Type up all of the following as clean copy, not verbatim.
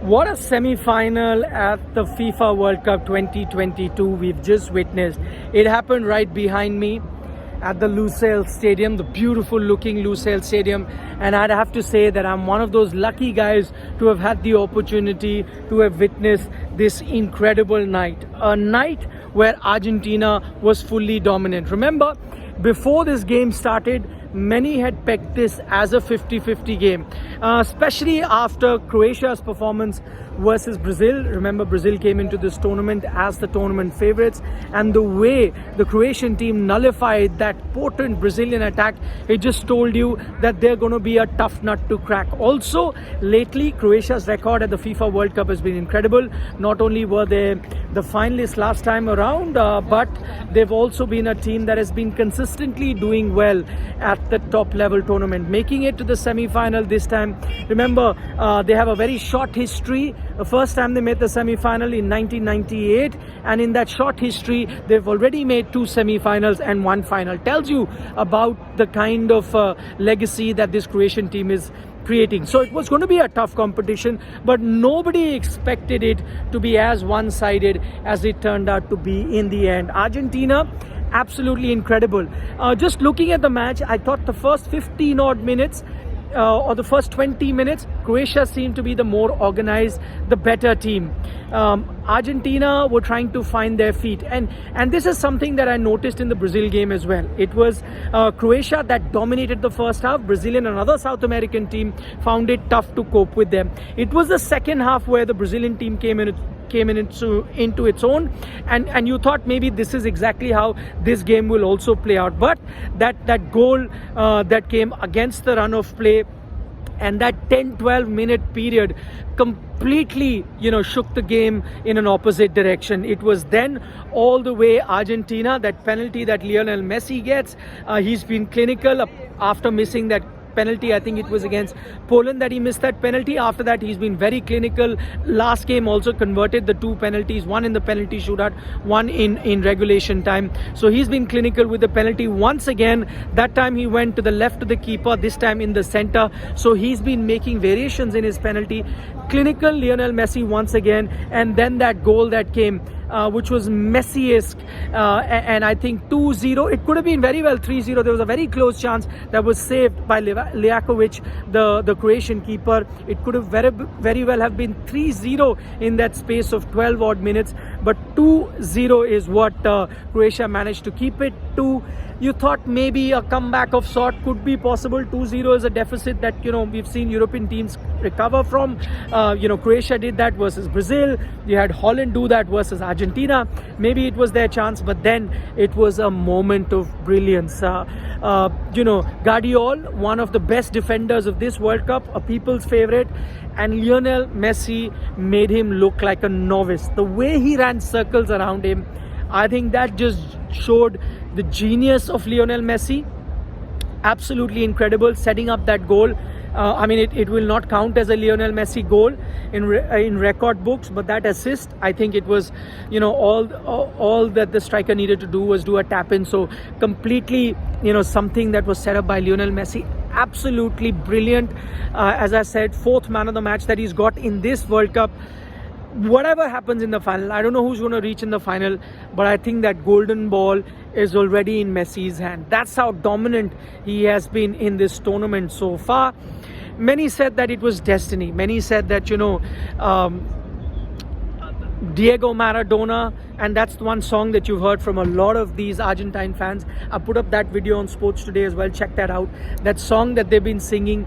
What a semi-final at the FIFA World Cup 2022 we've just witnessed. It happened right behind me at the Lusail Stadium, the beautiful looking Lusail Stadium. And I'd have to say that I'm one of those lucky guys to have had the opportunity to have witnessed this incredible night. A night where Argentina was fully dominant. Remember, before this game started, many had pegged this as a 50-50 game, especially after Croatia's performance versus Brazil. Remember, Brazil came into this tournament as the tournament favorites, and the way the Croatian team nullified that potent Brazilian attack, it just told you that they're going to be a tough nut to crack. Also, lately, Croatia's record at the FIFA World Cup has been incredible. Not only were they the finalists last time around, but they've also been a team that has been consistently doing well at the top level tournament, making it to the semi-final this time. Remember, they have a very short history. The first time they made the semi-final in 1998, and in that short history they've already made 2 semi-finals and 1 final. Tells you about the kind of legacy that this Croatian team is creating. So it was going to be a tough competition, but nobody expected it to be as one-sided as it turned out to be in the end. Argentina, absolutely incredible. Just looking at the match, I thought the first 15 odd minutes or the first 20 minutes, Croatia seemed to be the more organized, the better team. Argentina were trying to find their feet, and this is something that I noticed in the Brazil game as well. It was Croatia that dominated the first half. Brazil and another South American team found it tough to cope with them. It was the second half where the Brazilian team came into its own, and you thought maybe this is exactly how this game will also play out. But that goal that came against the run of play, and that 10-12 minute period completely shook the game in an opposite direction. It was then all the way Argentina. That penalty that Lionel Messi gets, he's been clinical after missing that penalty. I think it was against Poland that he missed that penalty. After that, he's been very clinical. Last game also converted the 2 penalties, one in the penalty shootout, one in regulation time. So he's been clinical with the penalty once again. That time he went to the left of the keeper, this time in the center. So he's been making variations in his penalty. Clinical Lionel Messi once again. And then that goal that came, which was Messi-esque, and I think 2-0. It could have been very well 3-0. There was a very close chance that was saved by Liakovic, the Croatian keeper. It could have very well have been 3-0 in that space of 12 odd minutes, but 2-0 is what Croatia managed to keep it to. You thought maybe a comeback of sort could be possible. 2-0 is a deficit that we've seen European teams recover from. Croatia did that versus Brazil. You had Holland do that versus Argentina. Maybe it was their chance, but then it was a moment of brilliance. Guardiola, one of the best defenders of this World Cup, a people's favorite, and Lionel Messi made him look like a novice. The way he ran circles around him, I think that just showed the genius of Lionel Messi. Absolutely incredible, setting up that goal. It will not count as a Lionel Messi goal in record books, but that assist, I think it was, all that the striker needed to do was do a tap in. So completely, something that was set up by Lionel Messi. Absolutely brilliant. As I said, 4th man of the match that he's got in this World Cup. Whatever happens in the final, I don't know who's going to reach in the final, but I think that golden ball is already in Messi's hand. That's how dominant he has been in this tournament so far. Many said that it was destiny. Many said that, Diego Maradona, and that's the one song that you've heard from a lot of these Argentine fans. I put up that video on Sports Today as well. Check that out. That song that they've been singing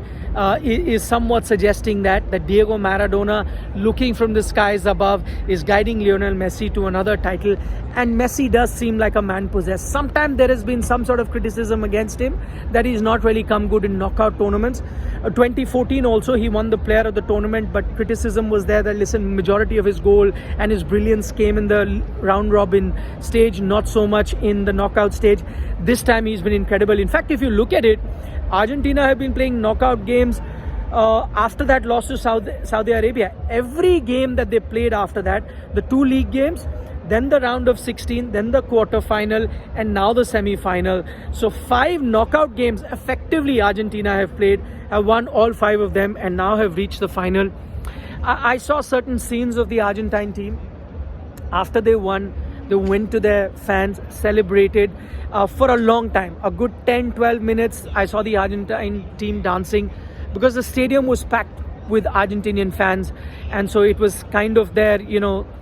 is somewhat suggesting that Diego Maradona, looking from the skies above, is guiding Lionel Messi to another title. And Messi does seem like a man possessed. Sometimes there has been some sort of criticism against him that he's not really come good in knockout tournaments. 2014 also, he won the player of the tournament, but criticism was there that, listen, majority of his goal and his brilliance came in the round robin stage, not so much in the knockout stage. This time he's been incredible. In fact, if you look at it, Argentina have been playing knockout games after that loss to Saudi Arabia. Every game that they played after that, the 2 league games, then the round of 16, then the quarter-final, and now the semi-final. So 5 knockout games effectively Argentina have played, have won all 5 of them, and now have reached the final. I saw certain scenes of the Argentine team. After they won, they went to their fans, celebrated for a long time, a good 10-12 minutes. I saw the Argentine team dancing because the stadium was packed with Argentinian fans, and so it was kind of their,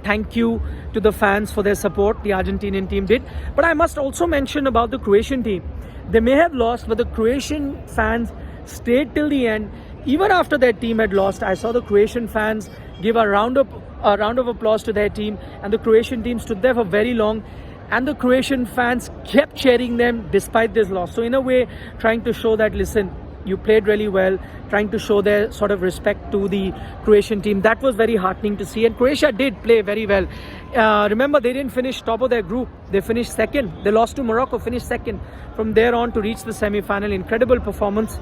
thank you to the fans for their support. The Argentinian team did. But I must also mention about the Croatian team. They may have lost, but the Croatian fans stayed till the end. Even after their team had lost, I saw the Croatian fans give a round of applause to their team, and the Croatian team stood there for very long, and the Croatian fans kept cheering them despite this loss. So in a way, trying to show that, listen, you played really well, trying to show their sort of respect to the Croatian team. That was very heartening to see, and Croatia did play very well. Remember, they didn't finish top of their group. They finished second. They lost to Morocco, finished second. From there on to reach the semi-final, incredible performance.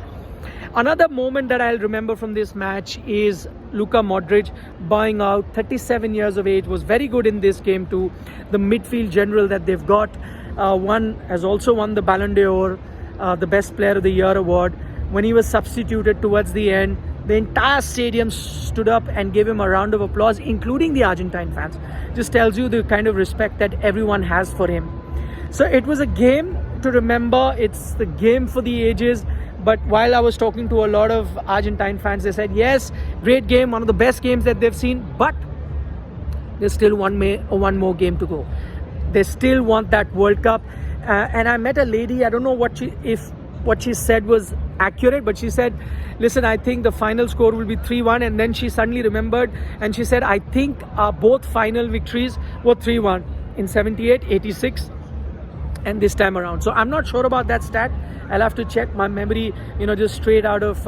Another moment that I'll remember from this match is Luka Modric bowing out, 37 years of age, was very good in this game too. The midfield general that they've got has also won the Ballon d'Or, the Best Player of the Year award. When he was substituted towards the end, the entire stadium stood up and gave him a round of applause, including the Argentine fans. Just tells you the kind of respect that everyone has for him. So it was a game to remember. It's the game for the ages. But while I was talking to a lot of Argentine fans, they said, yes, great game, one of the best games that they've seen, but there's still one more game to go. They still want that World Cup. And I met a lady, I don't know if what she said was accurate, but she said, listen, I think the final score will be 3-1. And then she suddenly remembered and she said, I think both final victories were 3-1 in 78, 86 and this time around. So I'm not sure about that stat. I'll have to check. My memory, just straight out of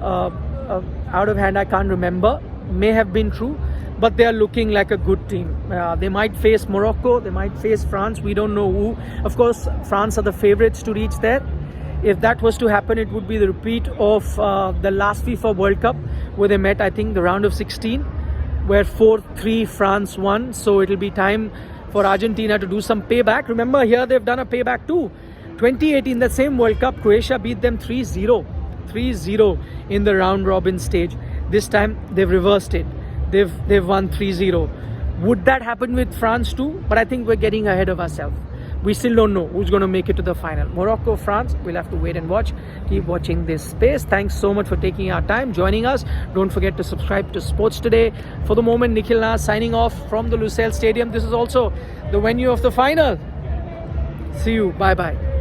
hand, I can't remember. May have been true, but they are looking like a good team. They might face Morocco, they might face France, we don't know who. Of course, France are the favorites to reach there. If that was to happen, it would be the repeat of the last FIFA World Cup, where they met, I think, the round of 16, where 4-3 France won. So it'll be time for Argentina to do some payback. Remember, here they've done a payback too. 2018, the same World Cup, Croatia beat them 3-0 in the round robin stage. This time they've reversed it. They've won 3-0. Would that happen with France too? But I think we're getting ahead of ourselves. We still don't know who's going to make it to the final. Morocco, France, we'll have to wait and watch. Keep watching this space. Thanks so much for taking our time, joining us. Don't forget to subscribe to Sports Today. For the moment, Nikhil Nas signing off from the Lusail Stadium. This is also the venue of the final. See you. Bye-bye.